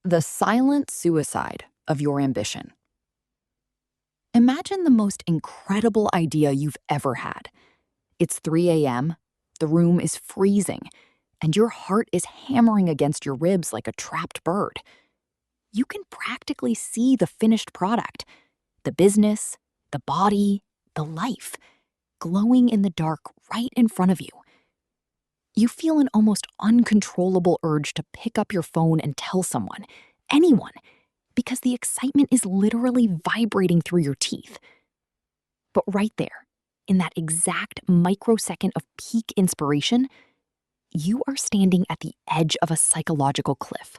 The silent suicide of your ambition. Imagine the most incredible idea you've ever had. It's 3 a.m., the room is freezing, and your heart is hammering against your ribs like a trapped bird. You can practically see the finished product, the business, the body, the life, glowing in the dark right in front of you. You feel an almost uncontrollable urge to pick up your phone and tell someone, anyone, because the excitement is literally vibrating through your teeth. But right there, in that exact microsecond of peak inspiration, you are standing at the edge of a psychological cliff.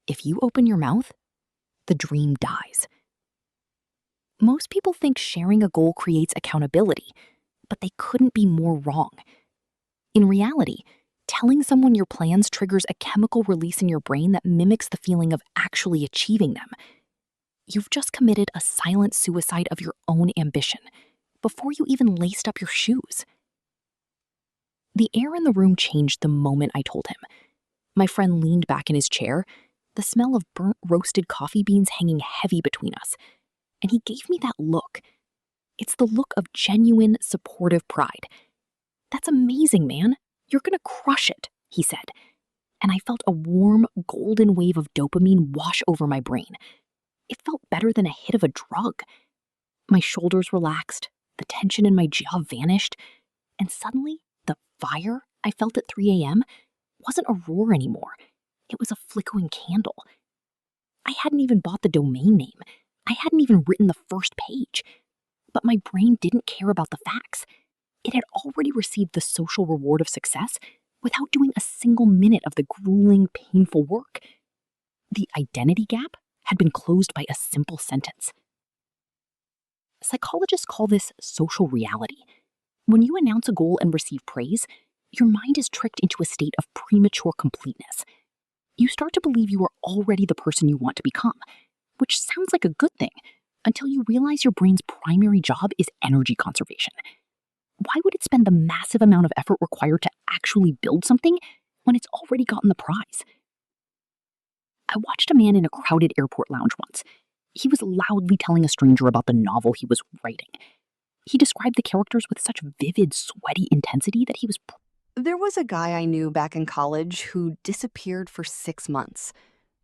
If you open your mouth, the dream dies. Most people think sharing a goal creates accountability, but they couldn't be more wrong. In reality, telling someone your plans triggers a chemical release in your brain that mimics the feeling of actually achieving them. You've just committed a silent suicide of your own ambition before you even laced up your shoes. The air in the room changed the moment I told him. My friend leaned back in his chair, the smell of burnt roasted coffee beans hanging heavy between us, and he gave me that look. It's the look of genuine, supportive pride. "That's amazing, man. You're gonna crush it," he said. And I felt a warm, golden wave of dopamine wash over my brain. It felt better than a hit of a drug. My shoulders relaxed, the tension in my jaw vanished, and suddenly, the fire I felt at 3 a.m. wasn't a roar anymore. It was a flickering candle. I hadn't even bought the domain name. I hadn't even written the first page. But my brain didn't care about the facts. It had already received the social reward of success without doing a single minute of the grueling, painful work. The identity gap had been closed by a simple sentence. Psychologists call this social reality. When you announce a goal and receive praise, your mind is tricked into a state of premature completeness. You start to believe you are already the person you want to become, which sounds like a good thing until you realize your brain's primary job is energy conservation. Why would it spend the massive amount of effort required to actually build something when it's already gotten the prize? I watched a man in a crowded airport lounge once. He was loudly telling a stranger about the novel he was writing. He described the characters with such vivid, sweaty intensity that he was... There was a guy I knew back in college who disappeared for 6 months.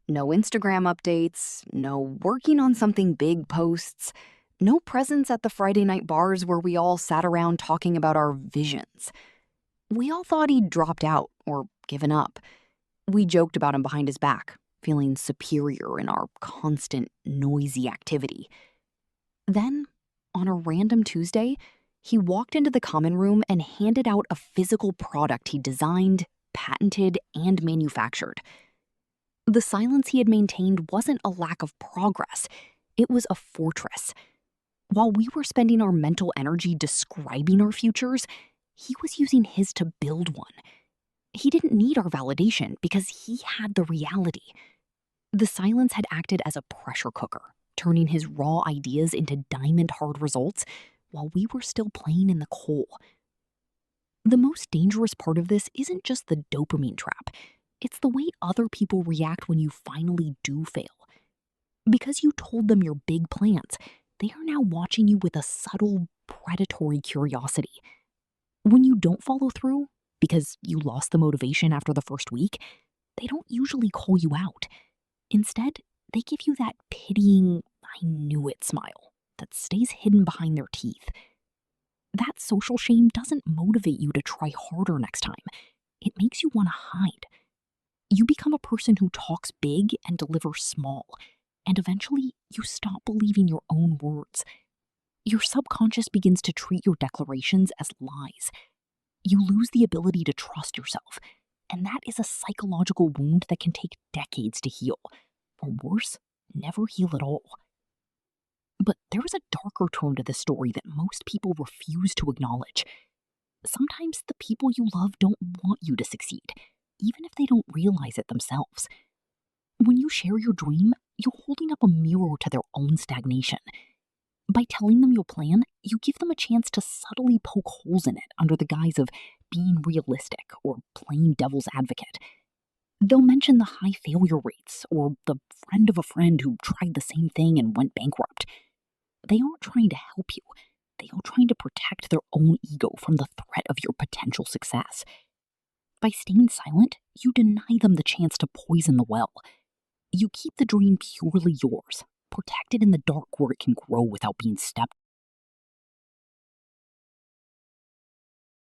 No Instagram updates, no working on something big posts, no presence at the Friday night bars where we all sat around talking about our visions. We all thought he'd dropped out or given up. We joked about him behind his back, feeling superior in our constant, noisy activity. Then, on a random Tuesday, he walked into the common room and handed out a physical product he designed, patented, and manufactured. The silence he had maintained wasn't a lack of progress. It was a fortress. While we were spending our mental energy describing our futures, he was using his to build one. He didn't need our validation because he had the reality. The silence had acted as a pressure cooker, turning his raw ideas into diamond-hard results while we were still playing in the coal. The most dangerous part of this isn't just the dopamine trap. It's the way other people react when you finally do fail. Because you told them your big plans, they are now watching you with a subtle, predatory curiosity. When you don't follow through, because you lost the motivation after the first week, they don't usually call you out. Instead, they give you that pitying, "I knew it" smile that stays hidden behind their teeth. That social shame doesn't motivate you to try harder next time. It makes you want to hide. You become a person who talks big and delivers small, and eventually you stop believing your own words. Your subconscious begins to treat your declarations as lies. You lose the ability to trust yourself, and that is a psychological wound that can take decades to heal, or worse, never heal at all. But there is a darker tone to this story that most people refuse to acknowledge. Sometimes the people you love don't want you to succeed, even if they don't realize it themselves. When you share your dream, you're holding up a mirror to their own stagnation. By telling them your plan, you give them a chance to subtly poke holes in it under the guise of being realistic or playing devil's advocate. They'll mention the high failure rates or the friend of a friend who tried the same thing and went bankrupt. They aren't trying to help you. They are trying to protect their own ego from the threat of your potential success. By staying silent, you deny them the chance to poison the well. You keep the dream purely yours, protected in the dark where it can grow without being stepped